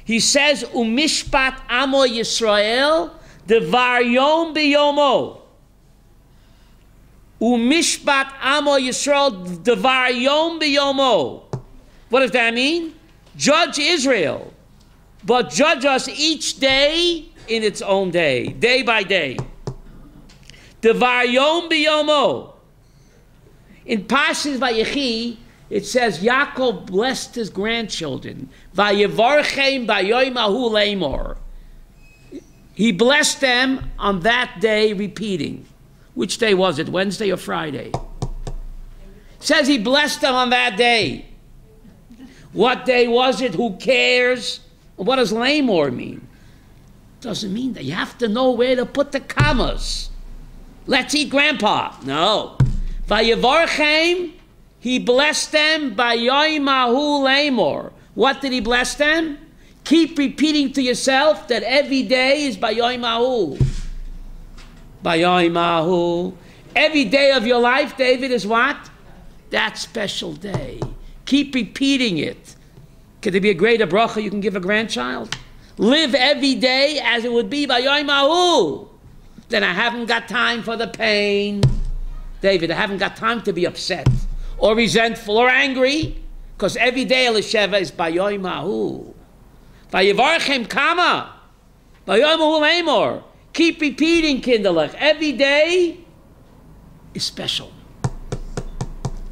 He says, Umishpat Amo Yisrael, Devar Yom Biyomo. Umishpat Amo Yisrael, Devar Yom Biyomo. What does that mean? Judge Israel, but judge us each day in its own day by day. Devar Yom Biyomo. In Parshas Vayechi, it says Yaakov blessed his grandchildren. Vayevarchem bayoyim ahu leimor. He blessed them on that day, repeating. Which day was it? Wednesday or Friday? It says he blessed them on that day. What day was it? Who cares? What does leimor mean? Doesn't mean that. You have to know where to put the commas. Let's eat grandpa. No. Vayevarchem, he blessed them by Yoimahu Lamor. What did he bless them? Keep repeating to yourself that every day is by Yoimahu. By Yoimahu. Every day of your life, David, is what? That special day. Keep repeating it. Could there be a greater bracha you can give a grandchild? Live every day as it would be by Yoimahu. Then I haven't got time for the pain. David, I haven't got time to be upset or resentful or angry. Because every day Elisheva is Bayoy Mahu. Vayivarchem Kama. Bayoy Mahu Lemor. Keep repeating, Kinderlich. Every day is special.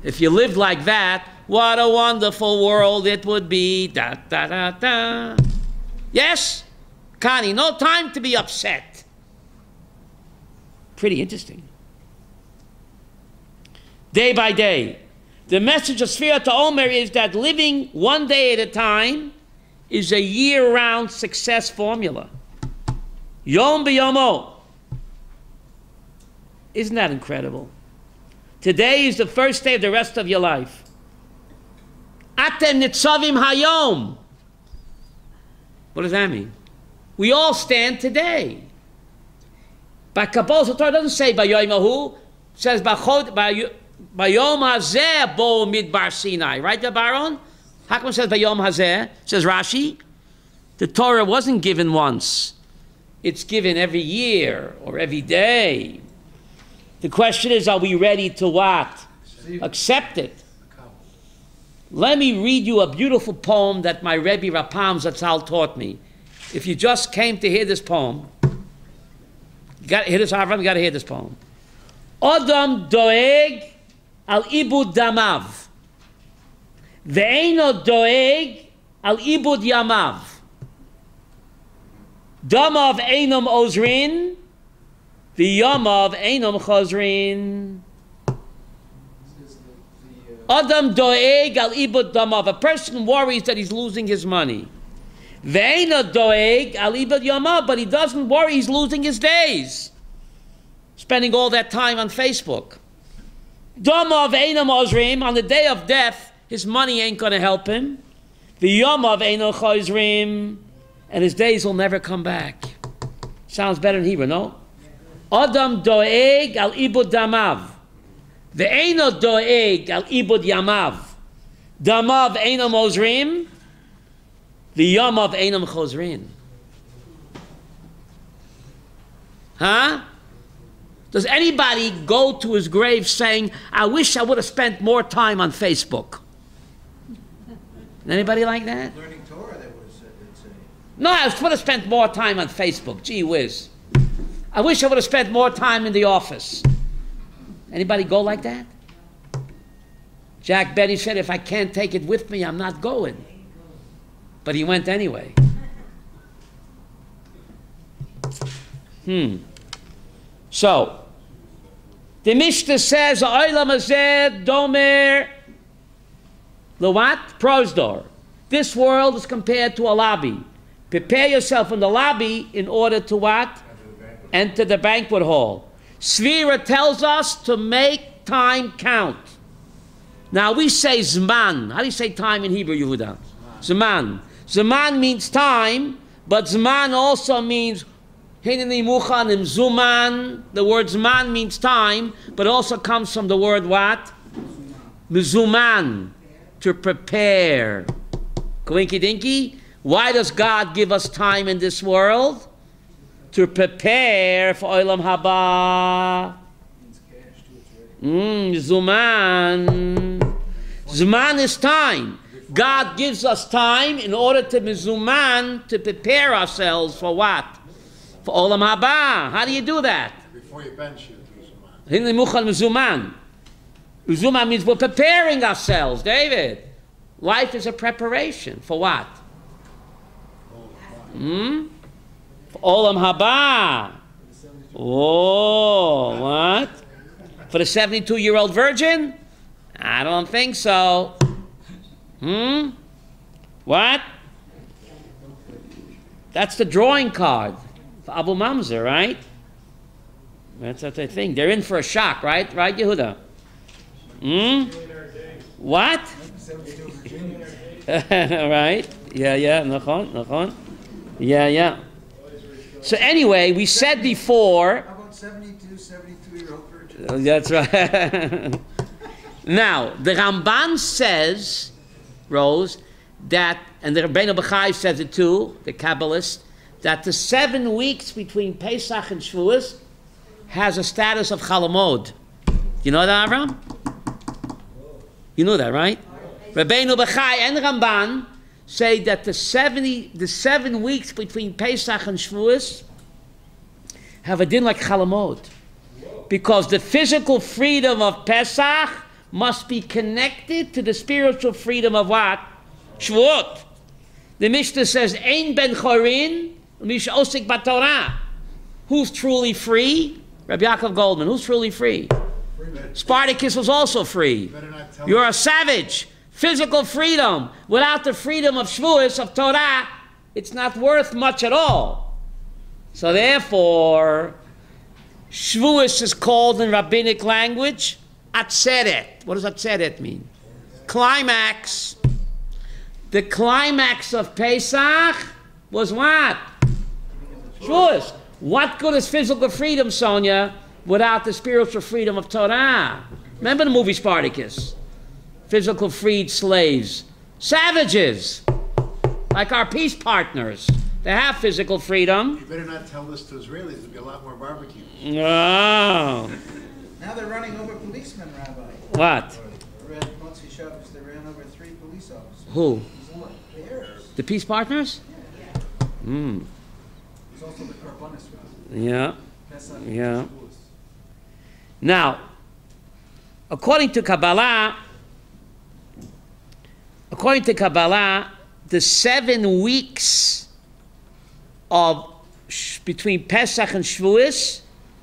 If you lived like that, what a wonderful world it would be. Da, da, da, da. Yes? Connie, no time to be upset. Pretty interesting. Day by day. The message of Sprecher HaOmer is that living one day at a time is a year-round success formula. Yom b'yomo. Isn't that incredible? Today is the first day of the rest of your life. Atem nitzavim hayom. What does that mean? We all stand today. But Kabbalah Torah doesn't say Bayoy Mahu. It says Bayom Hazeh Bo Midbar Sinai. Right, the Baron? How come it says Bayom Hazeh? Says Rashi. The Torah wasn't given once. It's given every year or every day. The question is, are we ready to what? Accept it. Let me read you a beautiful poem that my Rebbe Rapam Zatzal taught me. If you just came to hear this poem, you got to hear this, Avram, you got to hear this poem. Odom doeg al ibud damav. Ve'eno doeg al ibud yamav. Damav einom ozrin, v'yamav einom chozrin. Adam doeg al ibud damav. A person worries that he's losing his money. Ve'eno doeg al ibud yamav, but he doesn't worry he's losing his days. Spending all that time on Facebook. Damav einom ozrim, on the day of death, his money ain't going to help him. V'yamav einom chozrim, and his days will never come back. Sounds better in Hebrew, no? Adam doeg al ibud damav. Ve'eno doeg al ibud yamav. Damav einom ozrim. V'yamav einom chozrin. Huh? Does anybody go to his grave saying, I wish I would have spent more time on Facebook? Anybody like that? Learning Torah, they would have said, they'd say. No, I would have spent more time on Facebook. Gee whiz. I wish I would have spent more time in the office. Anybody go like that? Jack Benny said, if I can't take it with me, I'm not going. But he went anyway. So, the Mishnah says, Olam hazeh domer the what? Prosdor. This world is compared to a lobby. Prepare yourself in the lobby in order to what? Enter the banquet hall. Sphira tells us to make time count. Now we say zman. How do you say time in Hebrew, Yehuda? Zman. Zman means time, but zman also means hineni muchanim zuman. The word zman means time, but also comes from the word what? Mizuman. To prepare. Klinky dinky. Why does God give us time in this world? To prepare for Olam Haba. Zuman. Zuman is time. God gives us time in order to mizuman, to prepare ourselves for what? For Olam Haba. How do you do that? Before you bench, you do Zuman. Mizuman. Mizuman means we're preparing ourselves, David. Life is a preparation. For what? For Olam Haba. Oh, what? For the 72-year-old virgin? I don't think so. What? That's the drawing card for Abu Mamzer, right? That's what they think. They're in for a shock, right? Right, Yehuda? What? Right? Yeah. Nachon. Yeah. So anyway, we said before. How about 72-year-old virgin? That's right. Now, the Ramban says, Rose, that, and the Rabbeinu B'chai says it too, the Kabbalist, that the 7 weeks between Pesach and Shavuos has a status of Chalamod. You know that, Avram? You know that, right? Rabbeinu Bechai and Ramban say that the 7 weeks between Pesach and Shavuos have a din like Chalamot. Because the physical freedom of Pesach must be connected to the spiritual freedom of what? Shavuot. The Mishnah says, Ein ben chorin, mish osik b'Torah. Who's truly free? Rabbi Yaakov Goldman. Who's truly free? Spartacus was also free. You're a savage. Physical freedom. Without the freedom of Shavuos, of Torah, it's not worth much at all. So therefore, Shavuos is called in rabbinic language Atzeret. What does Atzeret mean? Climax. The climax of Pesach was what? Shavuos. What good is physical freedom, Sonia, without the spiritual freedom of Torah? Remember the movie Spartacus? Physical freed slaves. Savages. Like our peace partners. They have physical freedom. You better not tell this to Israelis. There'll be a lot more barbecue. Oh. Now they're running over policemen, Rabbi. What? Once he Shabbos, they ran over 3 police officers. Who? Bears. The peace partners? There's also the Karbonis. Yeah. Yeah. Now, according to Kabbalah, the 7 weeks of between Pesach and Shavuos,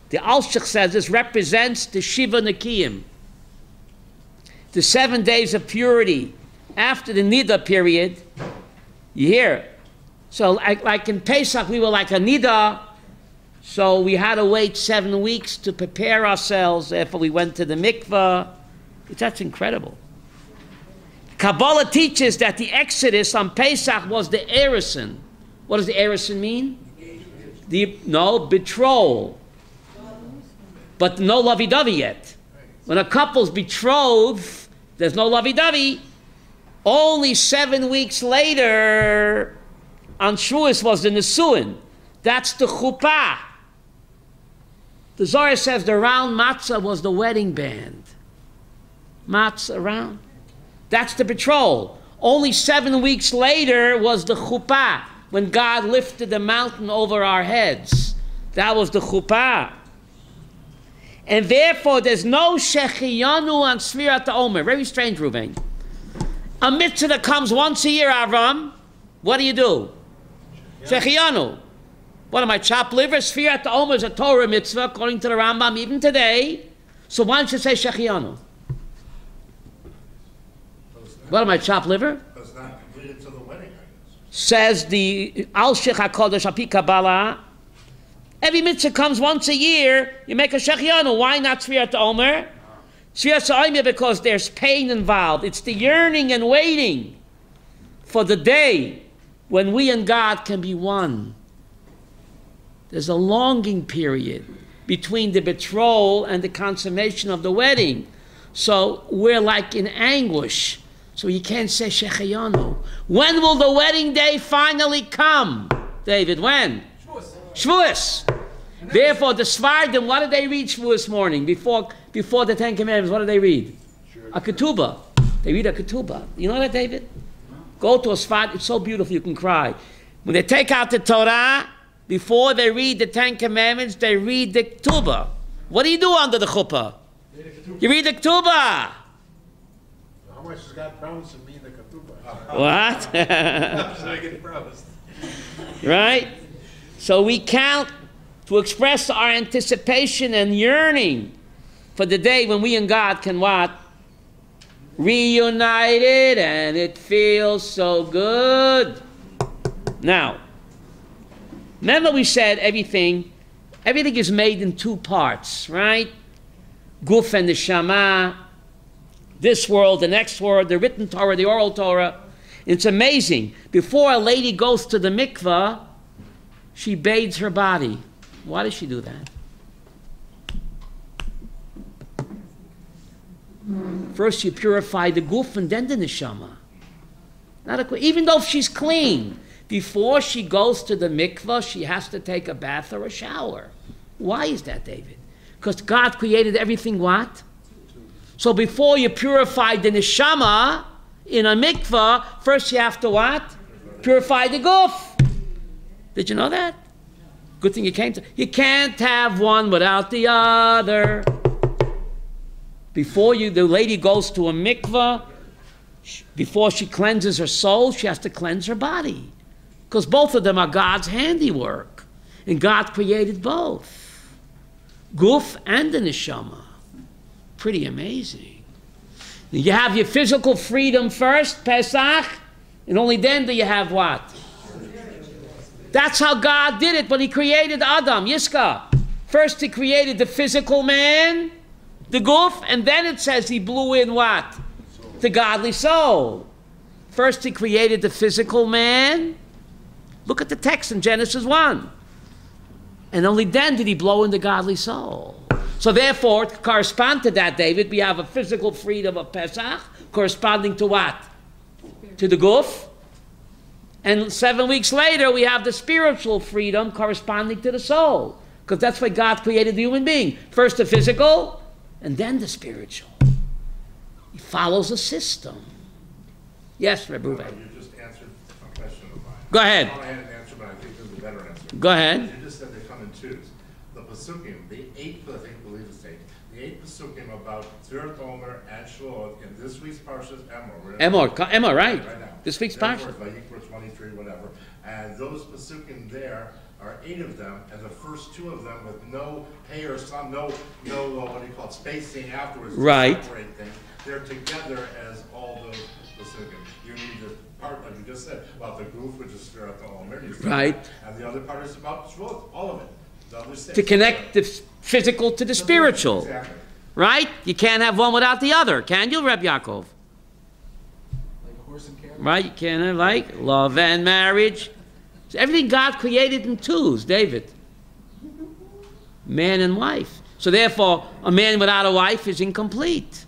the Alshich says this represents the Shiva Nekiyim, the 7 days of purity after the Nida period. You hear? So like in Pesach, we were like a Nida, so we had to wait 7 weeks to prepare ourselves after we went to the mikveh. That's incredible. Kabbalah teaches that the Exodus on Pesach was the Erison. What does the Erison mean? Betrothal. But no lovey-dovey yet. When a couple's betrothed, there's no lovey-dovey. Only 7 weeks later, on Shavuos was the Nesuin. That's the chuppah. The Zohar says the round matzah was the wedding band. Matzah round. That's the betrothal. Only 7 weeks later was the chuppah, when God lifted the mountain over our heads. That was the chuppah. And therefore, there's no shechiyanu on Sfirat HaOmer. Very strange, Ruvain. A mitzvah that comes once a year, Avram, what do? Shechiyanu. What am I, chop liver? Sfirat HaOmer is a Torah mitzvah, according to the Rambam, even today. So why don't you say shechiyanu? What am I, chop liver? That's not completed to the wedding, I guess. Says the Al-Shech HaKodesh Api Kabbalah, every mitzvah comes once a year, you make a shechiyanu. Why not Sfirat HaOmer? Sfirat HaOmer because there's pain involved. It's the yearning and waiting for the day when we and God can be one. There's a longing period between the betrothal and the consummation of the wedding. So we're like in anguish. So you can't say shechiyanu. When will the wedding day finally come, David? When? Shavuos. Therefore, the Svardim, what did they read Shavuos morning? Before the 10 Commandments, what did they read? A ketubah. They read a ketubah. You know that, David? Go to a Sfard. It's so beautiful you can cry. When they take out the Torah, before they read the 10 Commandments, they read the ketubah. What do you do under the chuppah? You read the ketubah. How much has God promised me in the ketubah? What? Right? So we count to express our anticipation and yearning for the day when we and God can what? Reunited, and it feels so good. Now, remember we said everything is made in 2 parts, right? Guf and the Neshama, this world, the next world, the written Torah, the oral Torah. It's amazing. Before a lady goes to the mikveh, she bathes her body. Why does she do that? First you purify the guf and then the neshama. Even though she's clean, before she goes to the mikveh, she has to take a bath or a shower. Why is that, David? Because God created everything what? So before you purify the neshama, in a mikvah, first you have to what? Purify the guf. Did you know that? Good thing you came to. You can't have one without the other. Before the lady goes to a mikvah, before she cleanses her soul, she has to cleanse her body. Because both of them are God's handiwork. And God created both. Guf and the neshama. Pretty amazing. You have your physical freedom first, Pesach, and only then do you have what? That's how God did it when he created Adam, Yiska. First he created the physical man, the guf, and then it says he blew in what? The godly soul. First he created the physical man. Look at the text in Genesis 1. And only then did he blow in the godly soul. So therefore, to correspond to that, David, we have a physical freedom of Pesach, corresponding to what? To the guf. And 7 weeks later, we have the spiritual freedom corresponding to the soul. Because that's why God created the human being. First the physical, and then the spiritual. He follows a system. Yes, Rabbi. You just answered a question of mine. Go ahead. I had an answer, but I think there's a better answer. Go ahead. You just said they come in twos. The Pesukim, the 8, I think, believe it's 8. The 8 Pesukim about HaOmer and Shavuot in this week's Parshas Emor. Emor, right. Right now. This week's Parsha. Vayikra 23, whatever. And those Pesukim there are 8 of them, and the first 2 of them with no pay or some, no, what do you call it, spacing afterwards. Right. To separate things. They're together as all those Pesukim. You need the part, like you just said, about the goof, which is HaOmer. Right. And the other part is about Shavuot, all of it. The other 6. To connect the physical to the spiritual. Exactly. Right? You can't have one without the other, can you, Reb Yaakov? Like a horse and carriage. Right? You can't have like love and marriage. So everything God created in twos, David. Man and wife. So therefore, a man without a wife is incomplete.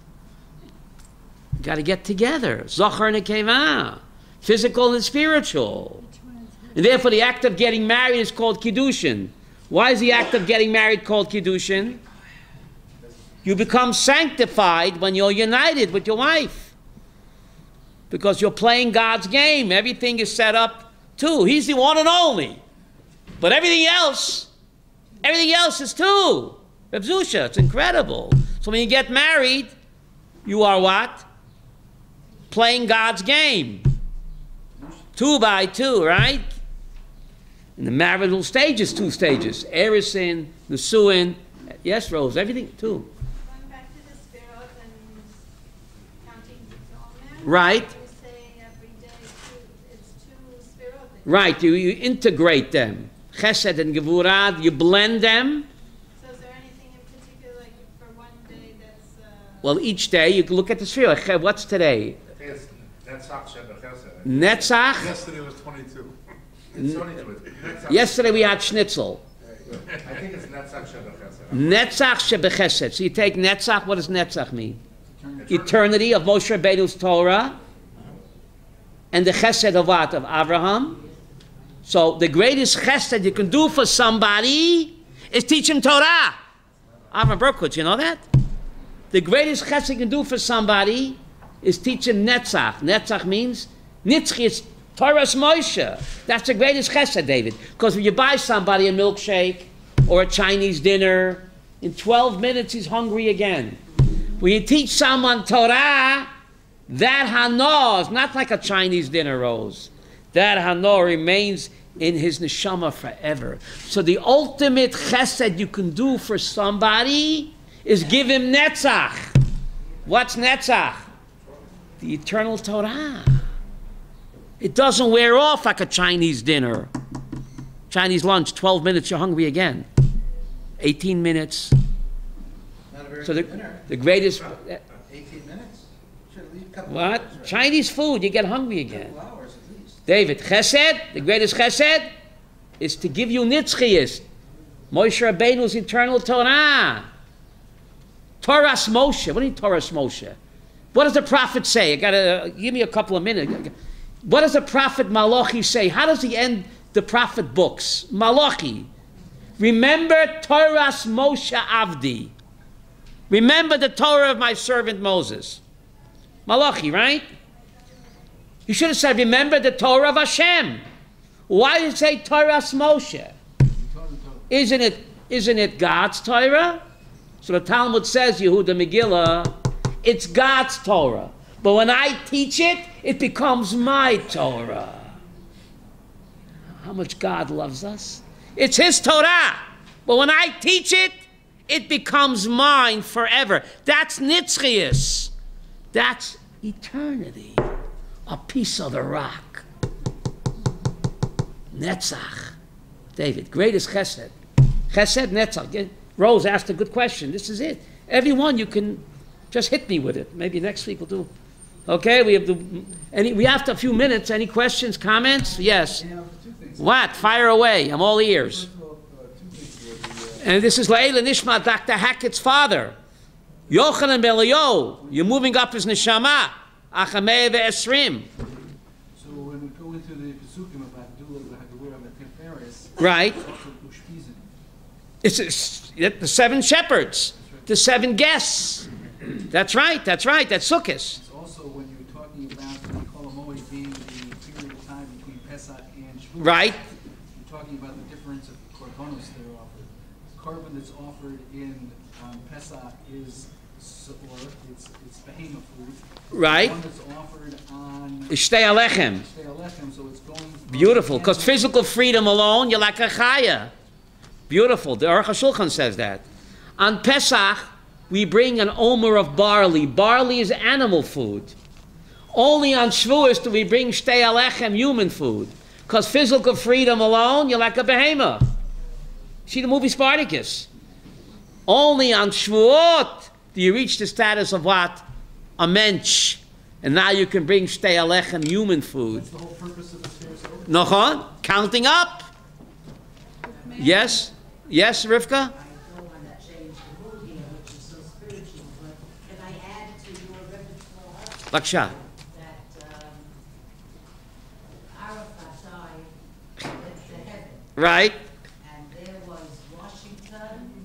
You got to get together. Zohar and Nekeva. Physical and spiritual. And therefore the act of getting married is called Kiddushin. Why is the act of getting married called Kiddushin? You become sanctified when you're united with your wife. Because you're playing God's game. Everything is set up two. He's the one and only. But everything else is two. Reb Zusha, it's incredible. So when you get married, you are what? Playing God's game. 2 by 2, right? In the marital stages, 2 stages. Erisin, Nesuin. Yes, Rose, everything, 2. Going back to the spirit and counting the HaOmer. Right. You say every day it's 2 spirit. Right, you integrate them. Chesed and Gevurah, you blend them. So is there anything in particular, like for one day that's... Well, each day you can look at the sphere. What's today? I think it's Netzach Sheba Chesed. Netzach. Yesterday was 22. It's only to it. Netzach- Yesterday we had Schnitzel. I think it's Netzach Sheba Chesed. Netzach shebechesed. So you take Netzach, what does Netzach mean? Eternity of Moshe Rabbeinu's Torah. And the chesed of what? Of Abraham. So the greatest chesed you can do for somebody is teach him Torah. Avram Berkowitz, you know that? The greatest chesed you can do for somebody is teach him Netzach. Netzach means Nitzchi is Torah's Moshe. That's the greatest chesed, David. Because when you buy somebody a milkshake or a Chinese dinner, in 12 minutes he's hungry again. When you teach someone Torah, that hano is not like a Chinese dinner, Rose. That hano remains in his neshama forever. So the ultimate chesed you can do for somebody is give him Netzach. What's Netzach? The eternal Torah. It doesn't wear off like a Chinese dinner. Chinese lunch, 12 minutes, you're hungry again. 18 minutes. Not a very So good dinner. the greatest... 18 minutes? Should leave a couple What? hours, right? Chinese food, you get hungry again. Couple hours at least. David, chesed, the greatest chesed, is to give you nitzchiyus. Moshe Rabbeinu's eternal Torah. Torah's Moshe. What do you mean Torah's Moshe? What does the prophet say? I gotta give me a couple of minutes. What does the prophet Malachi say? How does he end the prophet books? Malachi. Remember Torah's Moshe Avdi. Remember the Torah of my servant Moses. Malachi, right? You should have said, remember the Torah of Hashem. Why did it say Torah's Moshe? Isn't it God's Torah? So the Talmud says, Yehuda Megillah, it's God's Torah. But when I teach it, it becomes my Torah. How much God loves us. It's His Torah. But when I teach it, it becomes mine forever. That's Nitzchias. That's eternity. A piece of the rock. Netzach. David, greatest chesed. Chesed Netzach. Rose asked a good question. This is it. Everyone, you can just hit me with it. Maybe next week we'll do. Okay, we have a few minutes. Any questions, comments? Yes. What? Fire away. I'm all ears. And this is Le'ela Nishma, Dr. Hackett's father. Yochanan Belio. You're moving up his neshama. Achamei ve'esrim. So when we go into the Pesukim about Dula Hagavura and Tiferes, right. It's also Ushpizin. It's the 7 shepherds, the 7 guests. That's right. That's Sukkot. It's also when you're talking about the Kolamoy being the period of time between Pesach and Shavuot. Right. You're talking about the difference of korbanos that are offered. The korban that's offered in Pesach is or it's behema food. Right. The one that's offered on Shtei Alechem. Shtei Alechem, so it's going Beautiful, because physical freedom alone, you're like a chaya. Beautiful. The Aruch HaShulchan says that. On Pesach, we bring an omer of barley. Barley is animal food. Only on Shavuos do we bring Shtei Alechem, human food. Because physical freedom alone, you're like a behema. See the movie Spartacus? Only on Shavuot do you reach the status of what? A mensch. And now you can bring Shtei Alechem, human food. That's the whole purpose of the stairs over. Nochon? Counting up. Yes? Yes, Rivka? I don't want to change the mood here, which is so spiritual, but can I add to your repertoire Laksha. that Arafat died, went to heaven, Right? and there was Washington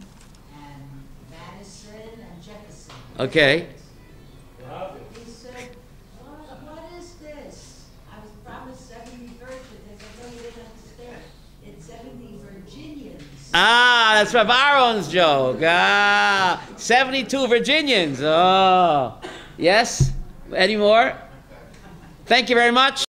and Madison and Jefferson. Okay. He said, what is this? I was promised 70 virgins. They said, no, you didn't understand. It's 70 Virginians. Ah, that's Rabbi Aaron's joke. Ah, 72 Virginians. Oh, yes? Any more? Thank you very much.